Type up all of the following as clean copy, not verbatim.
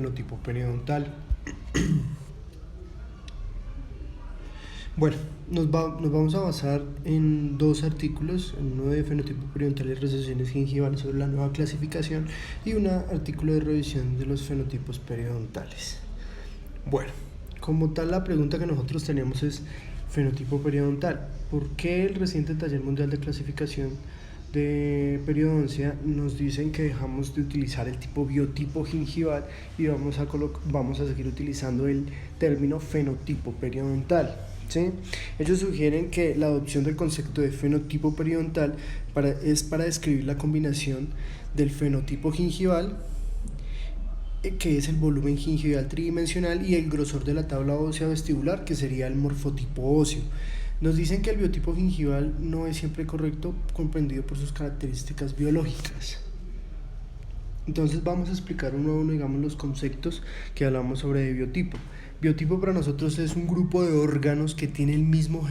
fenotipo periodontal. Bueno, nos vamos a basar en dos artículos, en uno de fenotipo periodontal y recesión gingival sobre la nueva clasificación y un artículo de revisión de los fenotipos periodontales. Bueno, como tal la pregunta que nosotros tenemos es fenotipo periodontal. ¿Por qué el reciente taller mundial de clasificación de periodoncia nos dicen que dejamos de utilizar el tipo biotipo gingival y vamos a seguir utilizando el término fenotipo periodontal? ¿Sí? Ellos sugieren que la adopción del concepto de fenotipo periodontal es para describir la combinación del fenotipo gingival, que es el volumen gingival tridimensional, y el grosor de la tabla ósea vestibular, que sería el morfotipo óseo. Nos dicen que el biotipo gingival no es siempre correcto, comprendido por sus características biológicas. Entonces vamos a explicar uno a uno, digamos, los conceptos que hablamos sobre biotipo. Biotipo para nosotros es un grupo de órganos que tiene el mismo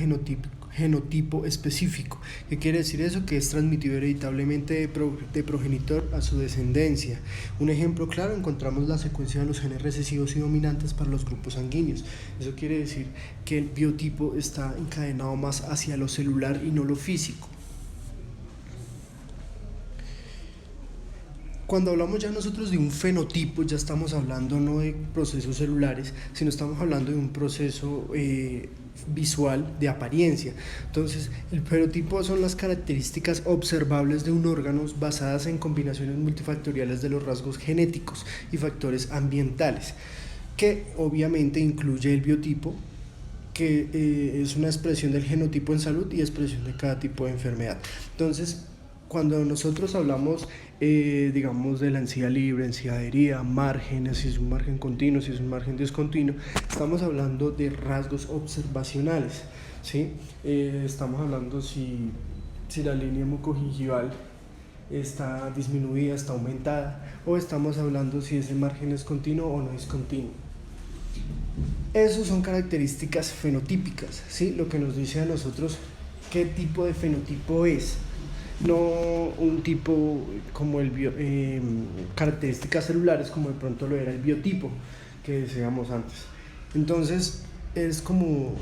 genotipo específico. ¿Qué quiere decir eso? Que es transmitido hereditablemente de progenitor a su descendencia. Un ejemplo claro, encontramos la secuencia de los genes recesivos y dominantes para los grupos sanguíneos. Eso quiere decir que el biotipo está encadenado más hacia lo celular y no lo físico. Cuando hablamos ya nosotros de un fenotipo, ya estamos hablando no de procesos celulares, sino estamos hablando de un proceso visual de apariencia. Entonces, el fenotipo son las características observables de un órgano basadas en combinaciones multifactoriales de los rasgos genéticos y factores ambientales, que obviamente incluye el biotipo, que es una expresión del genotipo en salud y expresión de cada tipo de enfermedad. Entonces, cuando nosotros hablamos, digamos, de la encía libre, encía adherida, márgenes, si es un margen continuo, si es un margen discontinuo, estamos hablando de rasgos observacionales, ¿sí? Estamos hablando si la línea mucogingival está disminuida, está aumentada, o estamos hablando si ese margen es continuo o no es continuo. Esas son características fenotípicas, ¿sí? Lo que nos dice a nosotros qué tipo de fenotipo es. No un tipo como características celulares como de pronto lo era el biotipo que decíamos antes. Entonces es como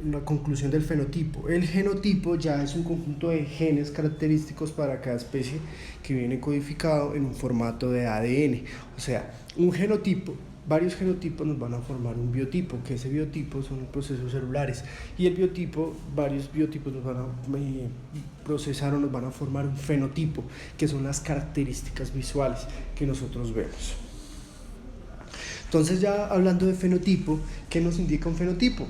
la conclusión del fenotipo. El genotipo ya es un conjunto de genes característicos para cada especie que viene codificado en un formato de ADN. O sea, un genotipo, varios genotipos nos van a formar un biotipo, que ese biotipo son procesos celulares, y el biotipo, varios biotipos nos van a procesar o nos van a formar un fenotipo, que son las características visuales que nosotros vemos. Entonces, ya hablando de fenotipo, ¿qué nos indica un fenotipo?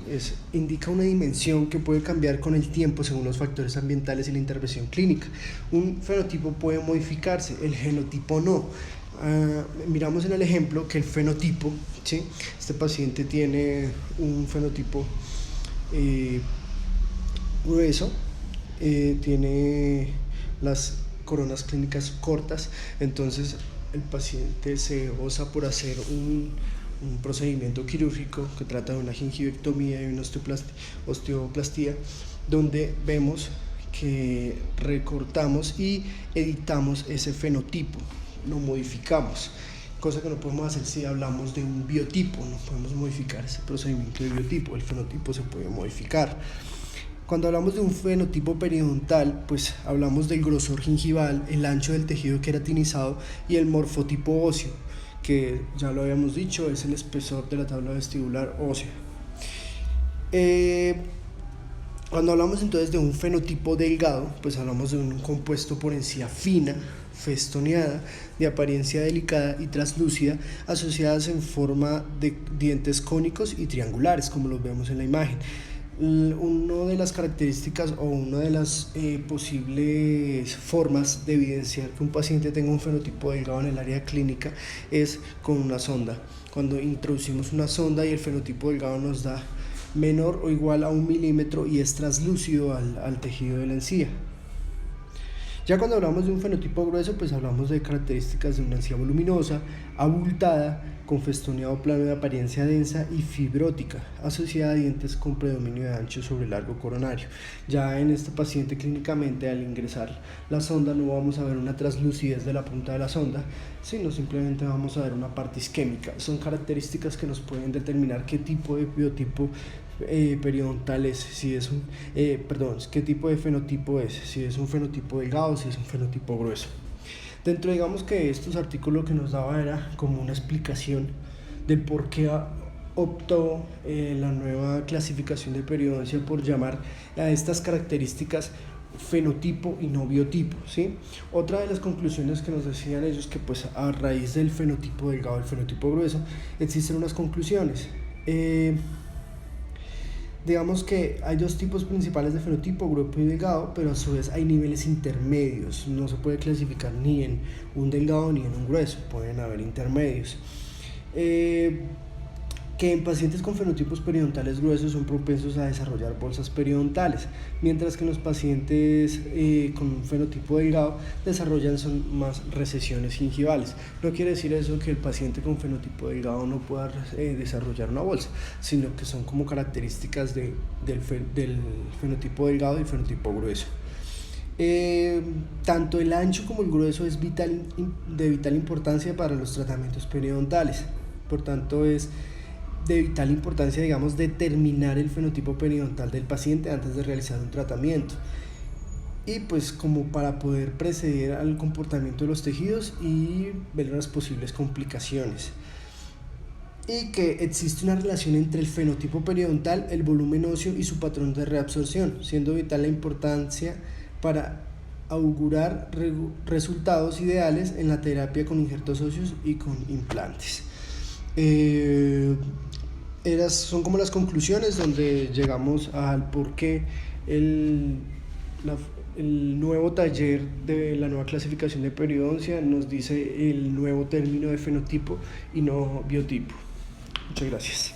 Indica una dimensión que puede cambiar con el tiempo según los factores ambientales y la intervención clínica. Un fenotipo puede modificarse, el genotipo no. Miramos en el ejemplo que el fenotipo, ¿sí? Este paciente tiene un fenotipo grueso, tiene las coronas clínicas cortas, entonces el paciente se osa por hacer un procedimiento quirúrgico que trata de una gingivectomía y una osteoplastía, donde vemos que recortamos y editamos ese fenotipo, lo modificamos, cosa que no podemos hacer si hablamos de un biotipo. No podemos modificar ese procedimiento de biotipo, el fenotipo se puede modificar. Cuando hablamos de un fenotipo periodontal, pues hablamos del grosor gingival, el ancho del tejido queratinizado y el morfotipo óseo, que ya lo habíamos dicho, es el espesor de la tabla vestibular ósea. Cuando hablamos entonces de un fenotipo delgado, pues hablamos de un compuesto por encía fina, festoneada, de apariencia delicada y translúcida, asociadas en forma de dientes cónicos y triangulares, como los vemos en la imagen. Una de las características o una de las posibles formas de evidenciar que un paciente tenga un fenotipo delgado en el área clínica es con una sonda. Cuando introducimos una sonda y el fenotipo delgado nos da menor o igual a 1 milímetro y es translúcido al tejido de la encía. Ya cuando hablamos de un fenotipo grueso, pues hablamos de características de una encía voluminosa, abultada, con plano de apariencia densa y fibrótica, asociada a dientes con predominio de ancho sobre el largo coronario. Ya en este paciente clínicamente, al ingresar la sonda, no vamos a ver una translucidez de la punta de la sonda, sino simplemente vamos a ver una parte isquémica. Son características que nos pueden determinar qué tipo de biotipo periodontal es, qué tipo de fenotipo es, si es un fenotipo delgado o si es un fenotipo grueso. Dentro, digamos que estos artículos que nos daba era como una explicación del por qué optó la nueva clasificación de periodoncia por llamar a estas características fenotipo y no biotipo, ¿sí? Otra de las conclusiones que nos decían ellos, que pues a raíz del fenotipo delgado y el fenotipo grueso existen unas conclusiones. Digamos que hay dos tipos principales de fenotipo, grueso y delgado, pero a su vez hay niveles intermedios. No se puede clasificar ni en un delgado ni en un grueso, pueden haber intermedios. Que en pacientes con fenotipos periodontales gruesos son propensos a desarrollar bolsas periodontales, mientras que en los pacientes con un fenotipo delgado desarrollan más recesiones gingivales. No quiere decir eso que el paciente con fenotipo delgado no pueda desarrollar una bolsa, sino que son como características del fenotipo delgado y el fenotipo grueso. Tanto el ancho como el grueso es de vital importancia para los tratamientos periodontales. Por tanto, es de vital importancia, digamos, determinar el fenotipo periodontal del paciente antes de realizar un tratamiento, y pues como para poder preceder al comportamiento de los tejidos y ver las posibles complicaciones, y que existe una relación entre el fenotipo periodontal, el volumen óseo y su patrón de reabsorción, siendo vital la importancia para augurar resultados ideales en la terapia con injertos óseos y con implantes. Son como las conclusiones donde llegamos al por qué el nuevo taller de la nueva clasificación de periodoncia nos dice el nuevo término de fenotipo y no biotipo. Muchas gracias.